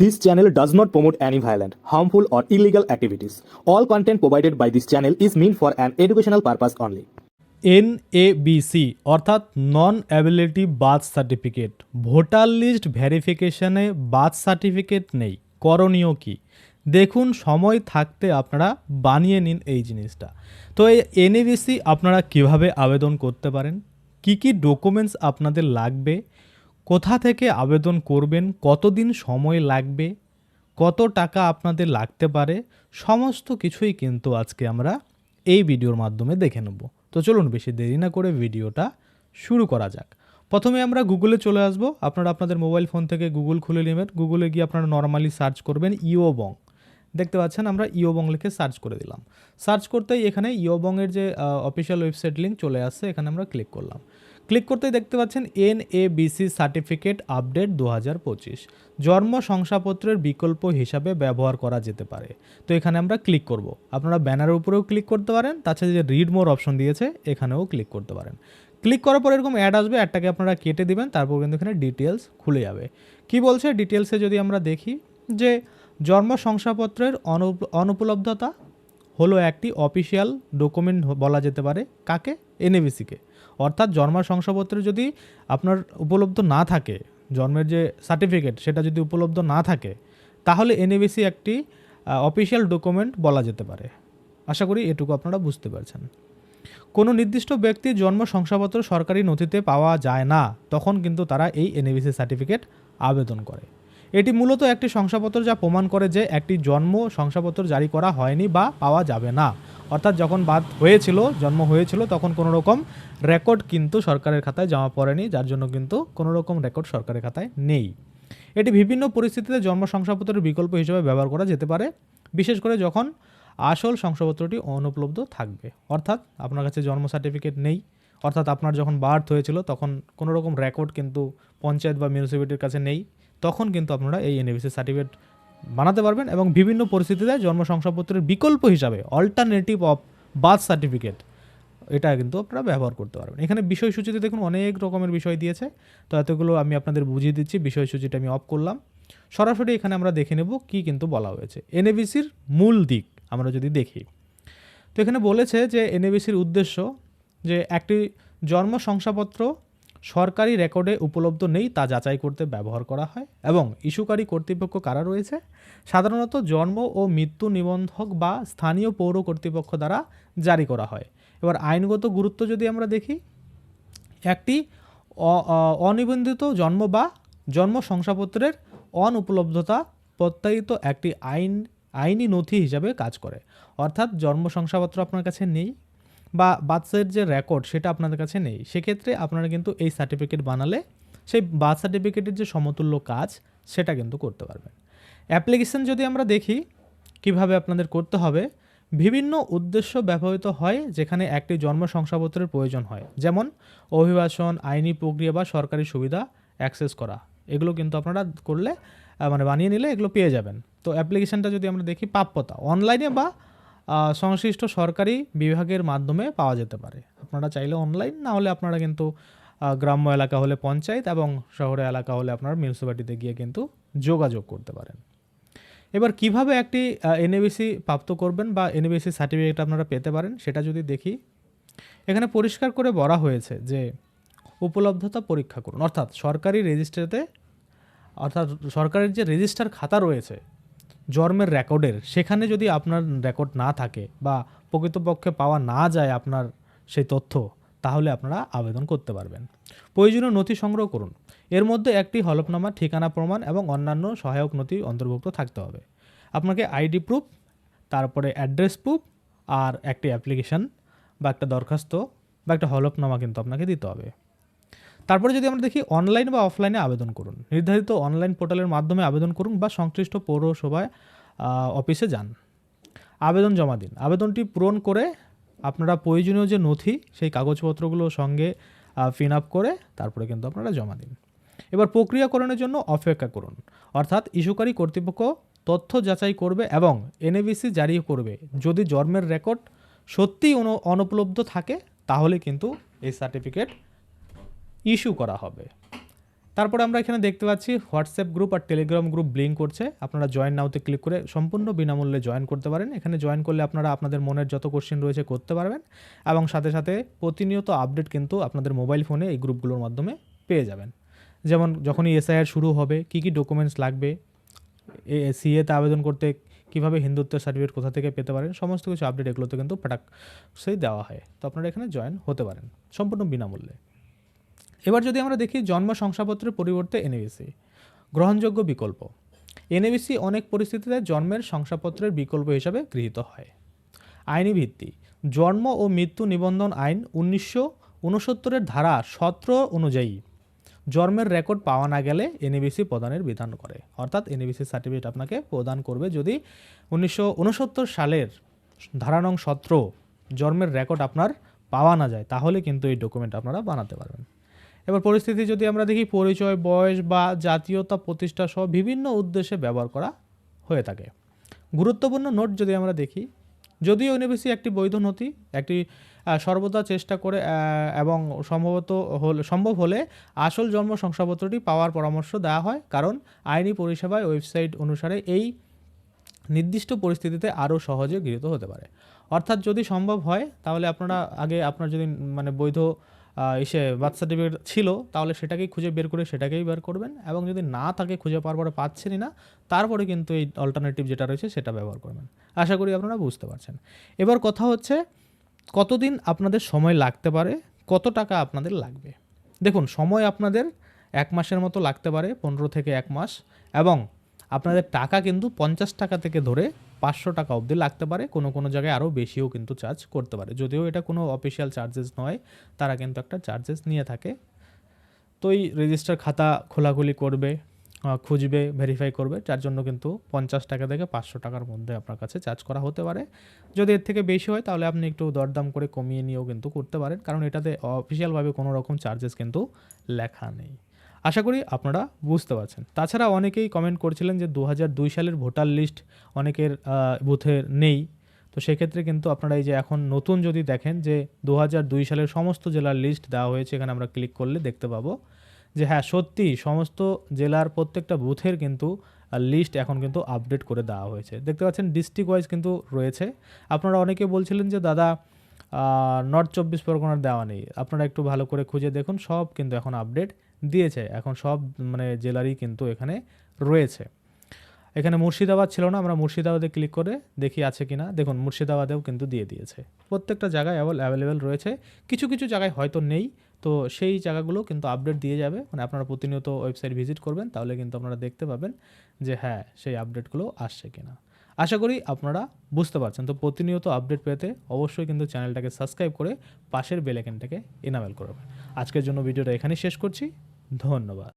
This channel does not promote any violent, harmful, or illegal activities. All content provided by this channel is meant for an educational purpose only. NABC অর্থাৎ non ability birth certificate, voter list ভেরিফিকেশনে birth certificate নেই, করণীয় কি? দেখুন, সময় থাকতে আপনারা বানিয়ে নিন এই জিনিসটা। তো এই এনএবিসি আপনারা কিভাবে আবেদন করতে পারেন, কি কি ডকুমেন্টস আপনাদের লাগবে, কোথা থেকে আবেদন করবেন, কতদিন সময় লাগবে, কত টাকা আপনাদের লাগতে পারে, সমস্ত কিছুই কিন্তু আজকে আমরা এই ভিডিওর মাধ্যমে দেখে নেব। তো চলুন বেশি দেরি না করে ভিডিওটা শুরু করা যাক। প্রথমে আমরা গুগলে চলে আসব। আপনারা আপনাদের মোবাইল ফোন থেকে গুগল খুলে নেবেন। গুগলে গিয়ে আপনারা নর্মালি সার্চ করবেন ইওবং। দেখতে পাচ্ছেন আমরা ইওবং লিখে সার্চ করে দিলাম। সার্চ করতেই এখানে ইওবংয়ের যে অফিসিয়াল ওয়েবসাইট লিঙ্ক চলে আসছে, এখানে আমরা ক্লিক করলাম। ক্লিক করতেই দেখতে পাচ্ছেন এনএবিসি সার্টিফিকেট আপডেট 2025 জন্ম শংসাপত্রের বিকল্প হিসাবে ব্যবহার করা যেতে পারে। তো এখানে আমরা ক্লিক করব। আপনারা ব্যানারের উপরেও ক্লিক করতে পারেন, তাছাড়া যে রিড মোর অপশন দিয়েছে এখানেও ক্লিক করতে পারেন। ক্লিক করার পর এরকম অ্যাড আসবে, অ্যাডটাকে আপনারা কেটে দিবেন, তারপর কিন্তু এখানে ডিটেলস খুলে যাবে। কি বলছে ডিটেলসে যদি আমরা দেখি যে জন্ম শংসাপত্রের অনুপলব্ধতা হলো একটি অফিসিয়াল ডকুমেন্ট বলা যেতে পারে কাকে? এনএবিসিকে। অর্থাৎ জন্ম শংসাপত্রে যদি আপনার উপলব্ধ না থাকে, জন্মের যে সার্টিফিকেট সেটা যদি উপলব্ধ না থাকে, তাহলে এনএবিসি একটি অফিসিয়াল ডকুমেন্ট বলা যেতে পারে। আশা করি এটুকু আপনারা বুঝতে পারছেন। কোনো নির্দিষ্ট ব্যক্তির জন্ম শংসাপত্র সরকারি নথিতে পাওয়া যায় না, তখন কিন্তু তারা এই এনএবিসি সার্টিফিকেট আবেদন করে। এটি মূলত একটি শংসাপত্র যা প্রমাণ করে যে একটি জন্ম শংসাপত্র জারি করা হয়নি বা পাওয়া যাবে না। অর্থাৎ যখন জন্ম হয়েছিল তখন কোনো রকম রেকর্ড কিন্তু সরকারের খাতায় জমা পড়েনি, যার জন্য কিন্তু কোনো রকম রেকর্ড সরকারের খাতায় নেই। এটি বিভিন্ন পরিস্থিতিতে জন্ম শংসাপত্রের বিকল্প হিসেবে ব্যবহার করা যেতে পারে, বিশেষ করে যখন আসল শংসাপত্রটি অনুপলব্ধ থাকবে। অর্থাৎ আপনার কাছে জন্ম সার্টিফিকেট নেই, অর্থাৎ আপনার যখন বার্থ হয়েছিল তখন কোনো রকম রেকর্ড কিন্তু পঞ্চায়েত বা মিউনিসিপ্যালিটির কাছে নেই, তখন কিন্তু আপনারা এই এনএবিসি সার্টিফিকেট বানাতে পারবেন এবং বিভিন্ন পরিস্থিতিতে জন্ম শংসাপত্রের বিকল্প হিসাবে অল্টারনেটিভ অফ বার্থ সার্টিফিকেট এটা কিন্তু আপনারা ব্যবহার করতে পারবেন। এখানে বিষয়সূচিতে দেখুন অনেক রকমের বিষয় দিয়েছে, তো এতগুলো আমি আপনাদের বুঝিয়ে দিচ্ছি। বিষয়সূচিটা আমি অফ করলাম, সরাসরি এখানে আমরা দেখে নেব কি কিন্তু বলা হয়েছে। এনএবিসির মূল দিক আমরা যদি দেখি, তো এখানে বলেছে যে এনএবিসির উদ্দেশ্য যে একটি জন্ম শংসাপত্র সরকারি রেকর্ডে উপলব্ধ নেই তা যাচাই করতে ব্যবহার করা হয় এবং ইস্যুকারী কর্তৃপক্ষ কারা রয়েছে? সাধারণত জন্ম ও মৃত্যু নিবন্ধক বা স্থানীয় পৌর কর্তৃপক্ষ দ্বারা জারি করা হয়। এবার আইনগত গুরুত্ব যদি আমরা দেখি, একটি অনিবন্ধিত জন্ম বা জন্ম শংসাপত্রের অনুপলব্ধতা প্রত্যায়িত একটি আইনি নথি হিসাবে কাজ করে। অর্থাৎ জন্ম শংসাপত্র আপনার কাছে নেই বা বার্থের যে রেকর্ড সেটা আপনাদের কাছে নেই, সেক্ষেত্রে আপনারা কিন্তু এই সার্টিফিকেট বানালে সেই বার্থ সার্টিফিকেটের যে সমতুল্য কাজ সেটা কিন্তু করতে পারবেন। অ্যাপ্লিকেশন যদি আমরা দেখি কিভাবে আপনাদের করতে হবে, বিভিন্ন উদ্দেশ্য ব্যবহৃত হয় যেখানে একটি জন্ম শংসাপত্রের প্রয়োজন হয়, যেমন অভিবাসন, আইনি প্রক্রিয়া বা সরকারি সুবিধা অ্যাক্সেস করা। এগুলো কিন্তু আপনারা করলে বানিয়ে নিলে এগুলো পেয়ে যাবেন। তো অ্যাপ্লিকেশনটা যদি আমরা দেখি, প্রাপ্যতা অনলাইনে বা সংশ্লিষ্ট সরকারি বিভাগের মাধ্যমে পাওয়া যেতে পারে। আপনারা চাইলে অনলাইন, না হলে আপনারা কিন্তু গ্রাম্য এলাকা হলে পঞ্চায়েত এবং শহরে এলাকা হলে আপনারা মিউনিসিপ্যালিটিতে গিয়ে কিন্তু যোগাযোগ করতে পারেন। এবার কিভাবে একটি এনএবিসি প্রাপ্ত করবেন বা এনএবিসি সার্টিফিকেট আপনারা পেতে পারেন সেটা যদি দেখি, এখানে পরিষ্কার করে বলা হয়েছে যে উপলব্ধতা পরীক্ষা করুন। অর্থাৎ সরকারের যে রেজিস্টার খাতা রয়েছে জন্মের রেকর্ডের, সেখানে যদি আপনার রেকর্ড না থাকে বা প্রকৃতপক্ষে পাওয়া না যায় আপনার সেই তথ্য, তাহলে আপনারা আবেদন করতে পারবেন। প্রয়োজনীয় নথি সংগ্রহ করুন। এর মধ্যে একটি হলফনামা, ঠিকানা প্রমাণ এবং অন্যান্য সহায়ক নথি অন্তর্ভুক্ত থাকতে হবে। আপনাকে আইডি প্রুফ, তারপরে অ্যাড্রেস প্রুফ আর একটি অ্যাপ্লিকেশন বা একটা দরখাস্ত বা একটা হলফনামা কিন্তু আপনাকে দিতে হবে। তারপরে যদি আমরা দেখি অনলাইন বা অফলাইনে আবেদন করুন। নির্ধারিত অনলাইন পোর্টালের মাধ্যমে আবেদন করুন বা সংশ্লিষ্ট পৌরসভায় অফিসে যান, আবেদন জমা দিন। আবেদনটি পূরণ করে আপনারা প্রয়োজনীয় যে নথি সেই কাগজপত্রগুলো সঙ্গে ফিল আপ করে তারপরে কিন্তু আপনারা জমা দিন। এবার প্রক্রিয়াকরণের জন্য অপেক্ষা করুন। অর্থাৎ ইস্যুকারী কর্তৃপক্ষ তথ্য যাচাই করবে এবং এনএবিসি জারি করবে। যদি জন্মের রেকর্ড সত্যিই অনুপলব্ধ থাকে তাহলে কিন্তু এই সার্টিফিকেট ইস্যু করা হবে। তারপরে আমরা এখানে দেখতে পাচ্ছি হোয়াটসঅ্যাপ গ্রুপ আর টেলিগ্রাম গ্রুপ ব্লিঙ্ক করছে। আপনারা জয়েন নাওতে ক্লিক করে সম্পূর্ণ বিনামূল্যে জয়েন করতে পারেন। এখানে জয়েন করলে আপনারা আপনাদের মনের যত কোশ্চেন রয়েছে করতে পারবেন এবং সাথে সাথে প্রতিনিয়ত আপডেট কিন্তু আপনাদের মোবাইল ফোনে এই গ্রুপগুলোর মাধ্যমে পেয়ে যাবেন। যেমন যখনই এসআইআর শুরু হবে কী কী ডকুমেন্টস লাগবে, সিএতে আবেদন করতে কীভাবে হিন্দুত্বের সার্টিফিকেট কোথা থেকে পেতে পারেন, সমস্ত কিছু আপডেট এগুলোতে কিন্তু সেই দেওয়া হয়। তো আপনারা এখানে জয়েন হতে পারেন সম্পূর্ণ বিনামূল্যে। এবার যদি আমরা দেখি জন্ম শংসাপত্রের পরিবর্তে এনএবিসি গ্রহণযোগ্য বিকল্প। এনএবিসি অনেক পরিস্থিতিতে জন্মের শংসাপত্রের বিকল্প হিসাবে গৃহীত হয়। আইনি ভিত্তি জন্ম ও মৃত্যু নিবন্ধন আইন 1969 ধারা 17 অনুযায়ী জন্মের রেকর্ড পাওয়া না গেলে এনএবিসি প্রদানের বিধান করে। অর্থাৎ এনএবিসি সার্টিফিকেট আপনাকে প্রদান করবে যদি 1969 সালের ধারা নং 17 জন্মের রেকর্ড আপনার পাওয়া না যায়, তাহলে কিন্তু এই ডকুমেন্ট আপনারা বানাতে পারবেন। এবার পরিস্থিতি যদি আমরা দেখি, পরিচয়, বয়স বা জাতীয়তা প্রতিষ্ঠা সহ বিভিন্ন উদ্দেশ্যে ব্যবহার করা হয়ে থাকে। গুরুত্বপূর্ণ নোট যদি আমরা দেখি, যদিও এনএবিসি একটি বৈধ নথি, একটি সর্বদা চেষ্টা করে এবং সম্ভব হলে আসল জন্ম শংসাপত্রটি পাওয়ার পরামর্শ দেওয়া হয়, কারণ আইনি পরিষেবায় ওয়েবসাইট অনুসারে এই নির্দিষ্ট পরিস্থিতিতে আরও সহজে গৃহীত হতে পারে। অর্থাৎ যদি সম্ভব হয় তাহলে আপনারা আগে আপনার যদি বৈধ বার্থ সার্টিফিকেট ছিল তাহলে সেটাকেই খুঁজে বের করে সেটাকেই বের করবেন, এবং যদি না থাকে খুঁজে পাওয়ার পরে পাচ্ছেনই না, তারপরে কিন্তু এই অল্টারনেটিভ যেটা রয়েছে সেটা ব্যবহার করবেন। আশা করি আপনারা বুঝতে পারছেন। এবার কথা হচ্ছে কতদিন আপনাদের সময় লাগতে পারে, কত টাকা আপনাদের লাগবে। দেখুন, সময় আপনাদের 1 মাসের মতো লাগতে পারে, 15 থেকে 1 মাস, এবং আপনাদের টাকা কিন্তু 50 টাকা থেকে ধরে 500 টাকা অবধি লাগতে পারে। কোনো কোনো জায়গায় আরও বেশিও কিন্তু চার্জ করতে পারে, যদিও এটা কোনো অফিসিয়াল চার্জেস নয়, তারা কিন্তু একটা চার্জেস নিয়ে থাকে। তো এই রেজিস্টার খাতা খোলাখুলি করবে, খুঁজবে, ভেরিফাই করবে, যার জন্য কিন্তু 50 টাকা থেকে 500 টাকার মধ্যে আপনার কাছে চার্জ করা হতে পারে। যদি এর থেকে বেশি হয় তাহলে আপনি একটু দরদাম করে কমিয়ে নিয়েও কিন্তু করতে পারেন, কারণ এটাতে অফিসিয়ালভাবে কোনো রকম চার্জেস কিন্তু লেখা নেই। আশা করি আপনারা বুঝতে পারছেন। তাছাড়া অনেকেই কমেন্ট করছিলেন যে 2002 সালের ভোটার লিস্ট অনেকের বুথে নেই। তো সেক্ষেত্রে কিন্তু আপনারা এই যে এখন নতুন যদি দেখেন যে 2002 সালের সমস্ত জেলার লিস্ট দেওয়া হয়েছে, এখানে আমরা ক্লিক করলে দেখতে পাবো যে হ্যাঁ, সত্যি সমস্ত জেলার প্রত্যেকটা বুথের কিন্তু লিস্ট এখন কিন্তু আপডেট করে দেওয়া হয়েছে। দেখতে পাচ্ছেন ডিস্ট্রিক্ট ওয়াইজ কিন্তু রয়েছে। আপনারা অনেকে বলছিলেন যে দাদা নর্থ 24 পরগনার দেওয়া নেই, আপনারা একটু ভালো করে খুঁজে দেখুন, সব কিন্তু এখন আপডেট দিয়েছে, এখন সব জেলারই কিন্তু এখানে রয়েছে। এখানে মুর্শিদাবাদ ছিল না, আমরা মুর্শিদাবাদে ক্লিক করে দেখি আছে কিনা। দেখুন, মুর্শিদাবাদেও কিন্তু দিয়ে দিয়েছে। প্রত্যেকটা জায়গায় অ্যাভেলেবেল রয়েছে, কিছু কিছু জায়গায় হয়তো নেই, তো সেই জায়গাগুলো কিন্তু আপডেট দিয়ে যাবে। আপনারা প্রতিনিয়ত ওয়েবসাইট ভিজিট করবেন, তাহলে কিন্তু আপনারা দেখতে পাবেন যে হ্যাঁ, সেই আপডেটগুলো আসছে কিনা। আশা করি আপনারা বুঝতে পারছেন। তো প্রতিনিয়ত আপডেট পেতে অবশ্যই কিন্তু চ্যানেলটাকে সাবস্ক্রাইব করে পাশের বেল আইকনটাকে এনাবেল করবেন। আজকের জন্য ভিডিওটা এখানেই শেষ করছি। ধন্যবাদ।